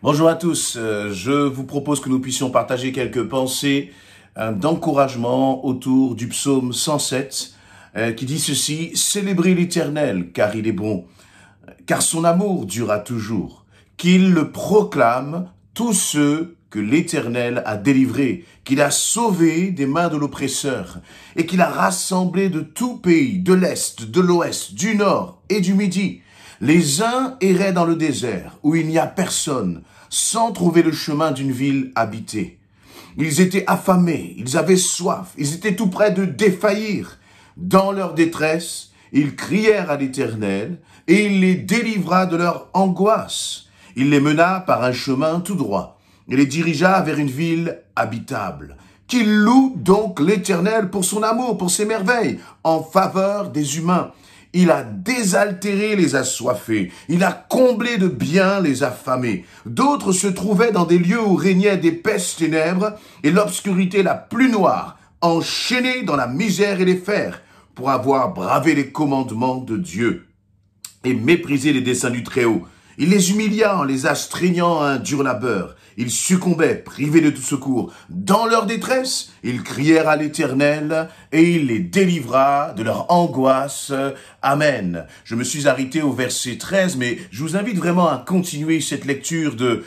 Bonjour à tous, je vous propose que nous puissions partager quelques pensées d'encouragement autour du psaume 107 qui dit ceci: « Célébrez l'Éternel car il est bon, car son amour durera toujours, qu'il le proclame tous ceux que l'Éternel a délivrés, qu'il a sauvés des mains de l'oppresseur, et qu'il a rassemblés de tout pays, de l'Est, de l'Ouest, du Nord et du Midi. Les uns erraient dans le désert, où il n'y a personne, sans trouver le chemin d'une ville habitée. Ils étaient affamés, ils avaient soif, ils étaient tout près de défaillir. Dans leur détresse, ils crièrent à l'Éternel, et il les délivra de leur angoisse. Il les mena par un chemin tout droit, et les dirigea vers une ville habitable. Qu'il loue donc l'Éternel pour son amour, pour ses merveilles, en faveur des humains. Il a désaltéré les assoiffés, il a comblé de biens les affamés. D'autres se trouvaient dans des lieux où régnaient d'épaisses ténèbres et l'obscurité la plus noire, enchaînés dans la misère et les fers, pour avoir bravé les commandements de Dieu et méprisé les desseins du Très-Haut. Il les humilia en les astreignant à un dur labeur. Ils succombaient, privés de tout secours. Dans leur détresse, ils crièrent à l'Éternel, et il les délivra de leur angoisse. Amen. Je me suis arrêté au verset 13, mais je vous invite vraiment à continuer cette lecture de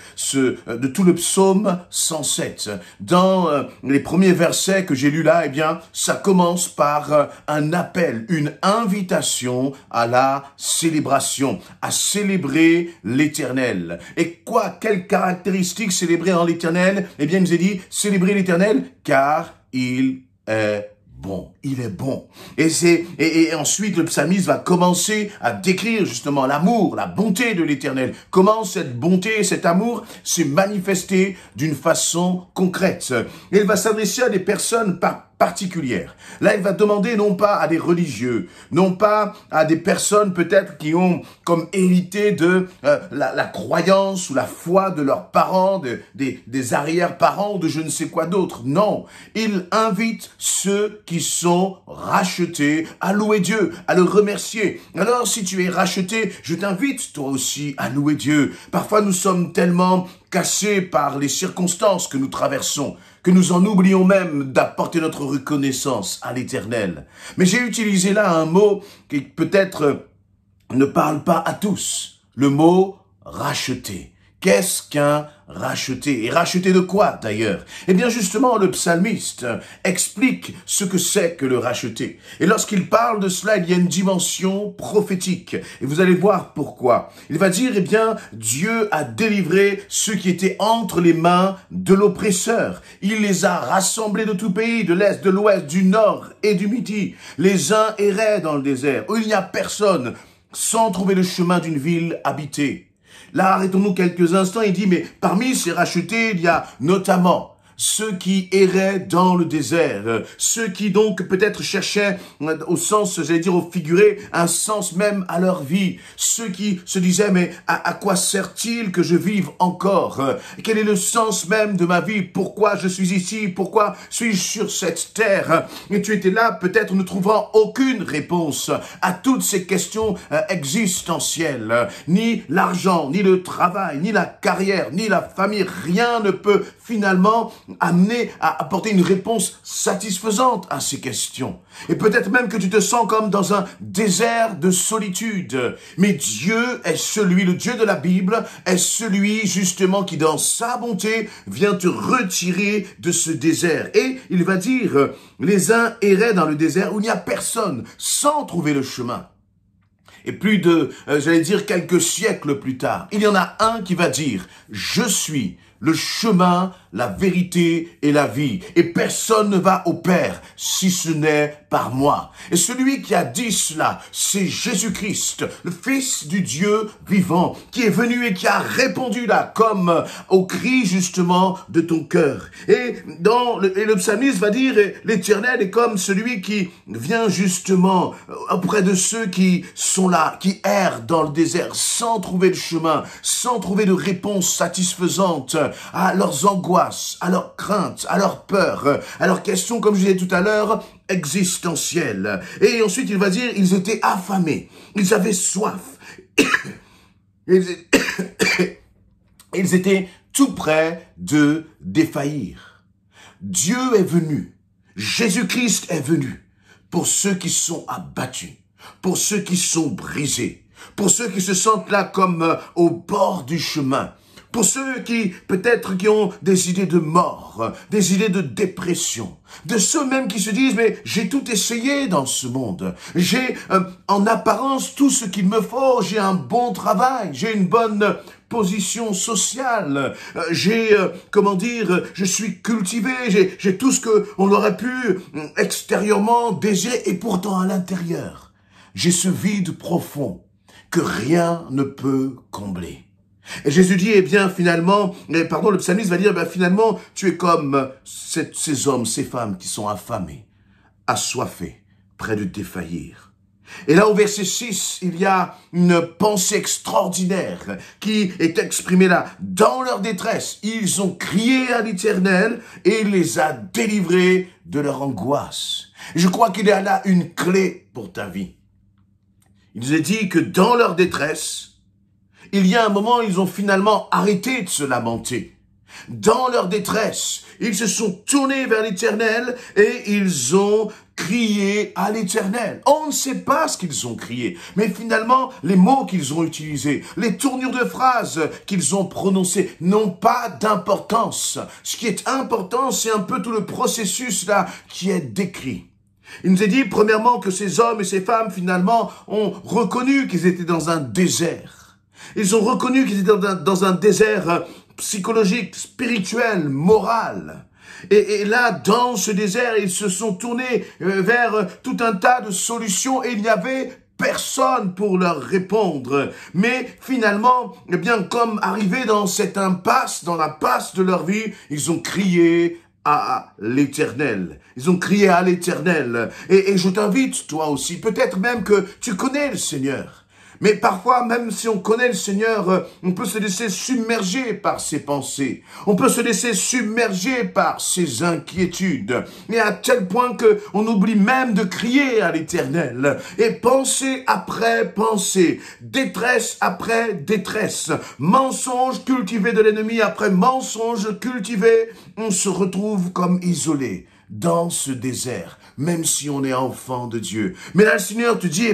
tout le psaume 107. Dans les premiers versets que j'ai lus là, eh bien, ça commence par un appel, une invitation à la célébration, à célébrer l'Éternel. Et quelle caractéristique célébrer en l'Éternel? Eh bien, il nous est dit, célébrer l'Éternel, car il est bon. Il est bon. Et ensuite, le psalmiste va commencer à décrire justement l'amour, la bonté de l'Éternel. Comment cette bonté, cet amour s'est manifesté d'une façon concrète. Et il va s'adresser à des personnes particulières. Là, il va demander non pas à des religieux, non pas à des personnes peut-être qui ont comme hérité de la croyance ou la foi de leurs parents, des arrière-parents, de je ne sais quoi d'autre. Non, il invite ceux qui sont rachetés à louer Dieu, à le remercier. Alors, si tu es racheté, je t'invite toi aussi à louer Dieu. Parfois, nous sommes tellement cassés par les circonstances que nous traversons, que nous en oublions même d'apporter notre reconnaissance à l'Éternel. Mais j'ai utilisé là un mot qui peut-être ne parle pas à tous, le mot racheter. Qu'est-ce qu'un racheté? Et racheté de quoi d'ailleurs? Eh bien justement, le psalmiste explique ce que c'est que le racheté. Et lorsqu'il parle de cela, il y a une dimension prophétique. Et vous allez voir pourquoi. Il va dire, eh bien, Dieu a délivré ceux qui étaient entre les mains de l'oppresseur. Il les a rassemblés de tout pays, de l'Est, de l'Ouest, du Nord et du Midi. Les uns erraient dans le désert, où il n'y a personne, sans trouver le chemin d'une ville habitée. Là, arrêtons-nous quelques instants, il dit, mais parmi ces rachetés, il y a notamment ceux qui erraient dans le désert, ceux qui donc peut-être cherchaient au sens, j'allais dire au figuré, un sens même à leur vie, ceux qui se disaient, mais à quoi sert-il que je vive encore? Quel est le sens même de ma vie? Pourquoi je suis ici? Pourquoi suis-je sur cette terre? Et tu étais là, peut-être ne trouvant aucune réponse à toutes ces questions existentielles. Ni l'argent, ni le travail, ni la carrière, ni la famille, rien ne peut finalement amener à apporter une réponse satisfaisante à ces questions. Et peut-être même que tu te sens comme dans un désert de solitude. Mais Dieu est celui, le Dieu de la Bible, est celui justement qui dans sa bonté vient te retirer de ce désert. Et il va dire, les uns erraient dans le désert où il n'y a personne, sans trouver le chemin. Et plus de, j'allais dire, quelques siècles plus tard, il y en a un qui va dire, je suis le chemin, la vérité et la vie. Et personne ne va au Père si ce n'est par moi. Et celui qui a dit cela, c'est Jésus-Christ, le Fils du Dieu vivant, qui est venu et qui a répondu là, comme au cri justement de ton cœur. Et le psalmiste va dire, l'Éternel est comme celui qui vient justement auprès de ceux qui sont là, qui errent dans le désert, sans trouver le chemin, sans trouver de réponse satisfaisante à leurs angoisses, à leurs craintes, à leurs peurs, à leurs questions, comme je disais tout à l'heure, existentielles. Et ensuite, il va dire, ils étaient affamés, ils avaient soif. Ils étaient tout près de défaillir. Dieu est venu, Jésus-Christ est venu pour ceux qui sont abattus, pour ceux qui sont brisés, pour ceux qui se sentent là comme au bord du chemin, pour ceux qui, peut-être, qui ont des idées de mort, des idées de dépression, de ceux même qui se disent, mais j'ai tout essayé dans ce monde, j'ai en apparence tout ce qu'il me faut, j'ai un bon travail, j'ai une bonne position sociale, je suis cultivé, j'ai tout ce que on aurait pu extérieurement désirer, et pourtant à l'intérieur, j'ai ce vide profond que rien ne peut combler. Et Jésus dit, le psalmiste va dire, finalement, tu es comme ces hommes, ces femmes qui sont affamés, assoiffés, près de défaillir. Et là, au verset 6, il y a une pensée extraordinaire qui est exprimée là. Dans leur détresse, ils ont crié à l'Éternel et il les a délivrés de leur angoisse. Et je crois qu'il y a là une clé pour ta vie. Il nous est dit que dans leur détresse, il y a un moment, ils ont finalement arrêté de se lamenter. Dans leur détresse, ils se sont tournés vers l'Éternel et ils ont crié à l'Éternel. On ne sait pas ce qu'ils ont crié, mais finalement, les mots qu'ils ont utilisés, les tournures de phrases qu'ils ont prononcées n'ont pas d'importance. Ce qui est important, c'est un peu tout le processus là qui est décrit. Il nous est dit, premièrement, que ces hommes et ces femmes, finalement, ont reconnu qu'ils étaient dans un désert. Ils ont reconnu qu'ils étaient dans un désert psychologique, spirituel, moral. Et là, dans ce désert, ils se sont tournés vers tout un tas de solutions et il n'y avait personne pour leur répondre. Mais finalement, comme arrivés dans cette impasse, dans la passe de leur vie, ils ont crié à l'Éternel. Ils ont crié à l'Éternel. Et je t'invite, toi aussi, peut-être même que tu connais le Seigneur. Mais parfois, même si on connaît le Seigneur, on peut se laisser submerger par ses pensées. On peut se laisser submerger par ses inquiétudes. Et à tel point que on oublie même de crier à l'Éternel. Et pensée après pensée, détresse après détresse, mensonge cultivé de l'ennemi après mensonge cultivé, on se retrouve comme isolé dans ce désert, même si on est enfant de Dieu. Mais là, le Seigneur te dit,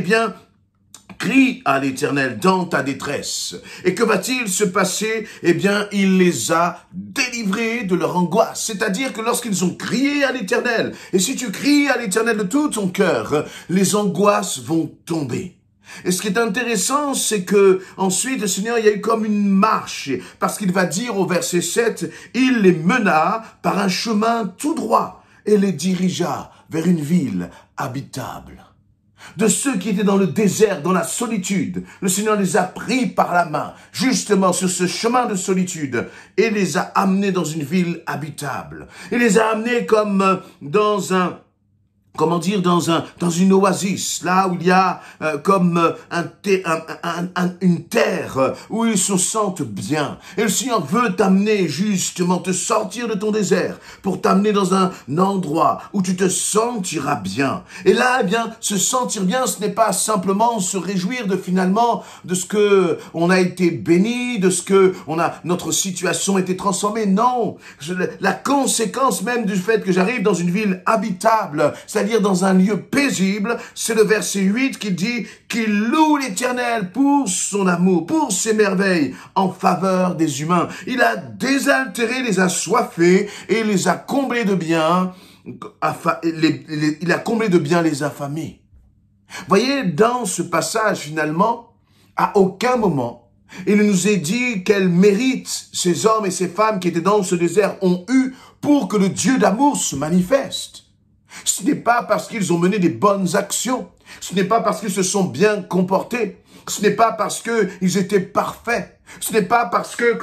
crie à l'Éternel dans ta détresse. Et que va-t-il se passer? Il les a délivrés de leur angoisse. C'est-à-dire que lorsqu'ils ont crié à l'Éternel, et si tu cries à l'Éternel de tout ton cœur, les angoisses vont tomber. Et ce qui est intéressant, c'est que ensuite le Seigneur, il y a eu comme une marche, parce qu'il va dire au verset 7, il les mena par un chemin tout droit et les dirigea vers une ville habitable. De ceux qui étaient dans le désert, dans la solitude, le Seigneur les a pris par la main, justement sur ce chemin de solitude, et les a amenés dans une ville habitable. Il les a amenés comme dans dans une oasis, là où il y a une terre où ils se sentent bien. Et le Seigneur veut t'amener justement, te sortir de ton désert pour t'amener dans un endroit où tu te sentiras bien. Et là, se sentir bien, ce n'est pas simplement se réjouir de ce que on a été béni, de ce que notre situation a été transformée. Non, la conséquence même du fait que j'arrive dans une ville habitable, c'est-à-dire dans un lieu paisible, c'est le verset 8 qui dit qu'il loue l'Éternel pour son amour, pour ses merveilles en faveur des humains. Il a désaltéré les assoiffés et les a comblés de bien, il a comblé de bien les affamés. Voyez, dans ce passage, finalement, à aucun moment, il nous est dit quel mérite ces hommes et ces femmes qui étaient dans ce désert ont eu pour que le Dieu d'amour se manifeste. Ce n'est pas parce qu'ils ont mené des bonnes actions. Ce n'est pas parce qu'ils se sont bien comportés. Ce n'est pas parce qu'ils étaient parfaits. Ce n'est pas parce que,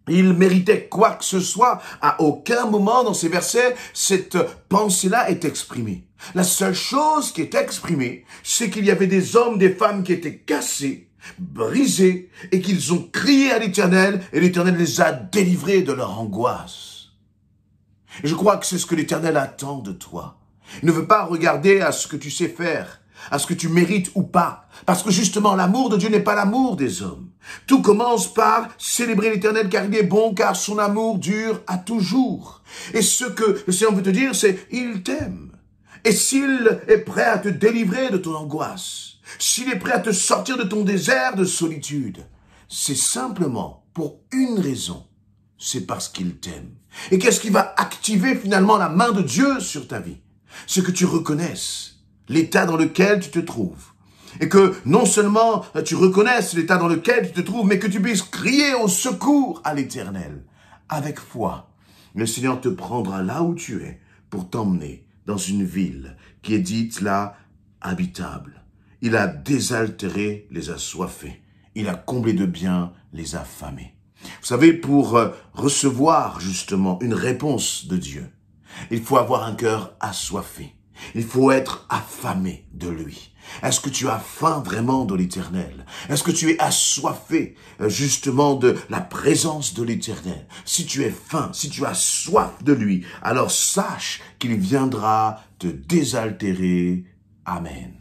ils méritaient quoi que ce soit. À aucun moment dans ces versets, cette pensée-là est exprimée. La seule chose qui est exprimée, c'est qu'il y avait des hommes, des femmes qui étaient cassés, brisés, et qu'ils ont crié à l'Éternel, et l'Éternel les a délivrés de leur angoisse. Et je crois que c'est ce que l'Éternel attend de toi. Il ne veut pas regarder à ce que tu sais faire, à ce que tu mérites ou pas. Parce que justement, l'amour de Dieu n'est pas l'amour des hommes. Tout commence par célébrer l'Éternel car il est bon, car son amour dure à toujours. Et ce que le Seigneur veut te dire, c'est il t'aime. Et s'il est prêt à te délivrer de ton angoisse, s'il est prêt à te sortir de ton désert de solitude, c'est simplement pour une raison, c'est parce qu'il t'aime. Et qu'est-ce qui va activer finalement la main de Dieu sur ta vie? C'est que tu reconnaisses l'état dans lequel tu te trouves. Et que non seulement tu reconnaisses l'état dans lequel tu te trouves, mais que tu puisses crier au secours à l'Éternel. Avec foi, le Seigneur te prendra là où tu es pour t'emmener dans une ville qui est dite là habitable. Il a désaltéré les assoiffés. Il a comblé de biens les affamés. Vous savez, pour recevoir justement une réponse de Dieu, il faut avoir un cœur assoiffé. Il faut être affamé de lui. Est-ce que tu as faim vraiment de l'Éternel? Est-ce que tu es assoiffé justement de la présence de l'Éternel? Si tu es faim, si tu as soif de lui, alors sache qu'il viendra te désaltérer. Amen.